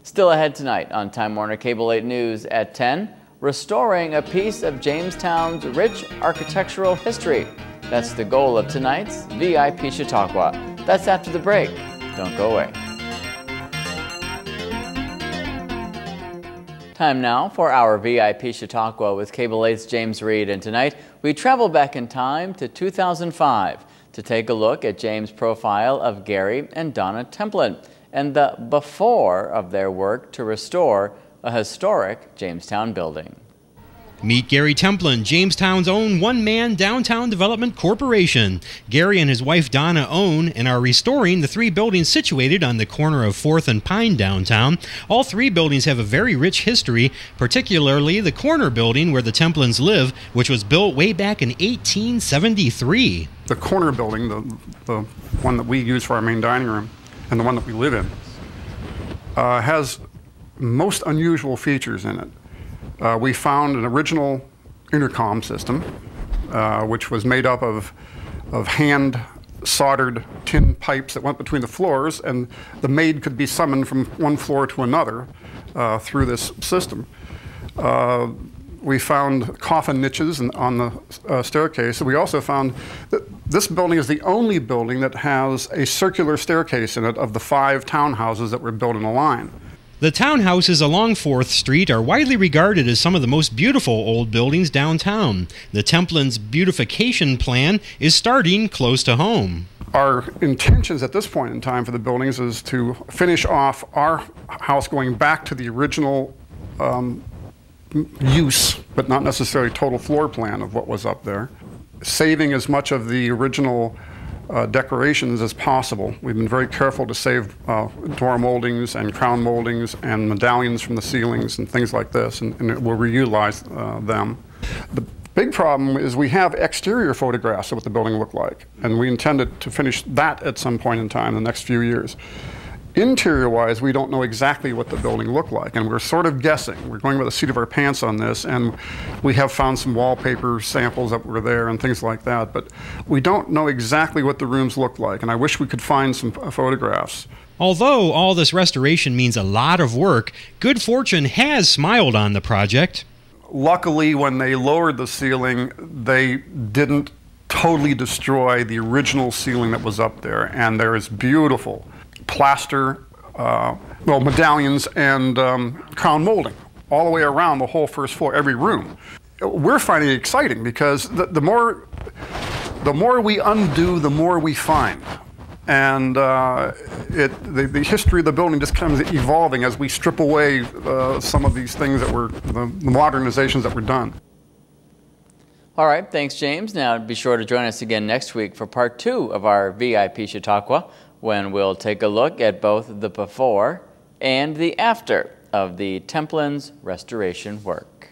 Still ahead tonight on Time Warner Cable 8 News at 10, restoring a piece of Jamestown's rich architectural history. That's the goal of tonight's VIP Chautauqua. That's after the break. Don't go away. Time now for our VIP Chautauqua with Cable 8's James Reed, and tonight we travel back in time to 2005 to take a look at James' profile of Gary and Donna Templin and the before of their work to restore a historic Jamestown building. Meet Gary Templin, Jamestown's own one-man downtown development corporation. Gary and his wife Donna own and are restoring the three buildings situated on the corner of 4th and Pine downtown. All three buildings have a very rich history, particularly the corner building where the Templins live, which was built way back in 1873. The corner building, the one that we use for our main dining room, and the one that we live in, has most unusual features in it. We found an original intercom system, which was made up of hand soldered tin pipes that went between the floors, and the maid could be summoned from one floor to another through this system. We found coffin niches on the staircase. We also found that this building is the only building that has a circular staircase in it of the 5 townhouses that were built in a line. The townhouses along 4th Street are widely regarded as some of the most beautiful old buildings downtown. The Templins' beautification plan is starting close to home. Our intentions at this point in time for the buildings is to finish off our house going back to the original use, but not necessarily total floor plan of what was up there, saving as much of the original decorations as possible. We've been very careful to save door moldings and crown moldings and medallions from the ceilings and things like this, and we'll reutilize them. The big problem is we have exterior photographs of what the building looked like, and we intended to finish that at some point in time in the next few years. Interior-wise, we don't know exactly what the building looked like, and we're sort of guessing. We're going by the seat of our pants on this, and we have found some wallpaper samples that were there and things like that, but we don't know exactly what the rooms look like, and I wish we could find some photographs. Although all this restoration means a lot of work, good fortune has smiled on the project. Luckily, when they lowered the ceiling, they didn't totally destroy the original ceiling that was up there, and there is beautiful plaster, medallions and crown molding all the way around the whole first floor, every room. We're finding it exciting because the more we undo, the more we find. And the history of the building just comes evolving as we strip away some of these things that were, the modernizations that were done. All right, thanks, James. Now be sure to join us again next week for part 2 of our VIP Chautauqua, when we'll take a look at both the before and the after of the Templins' restoration work.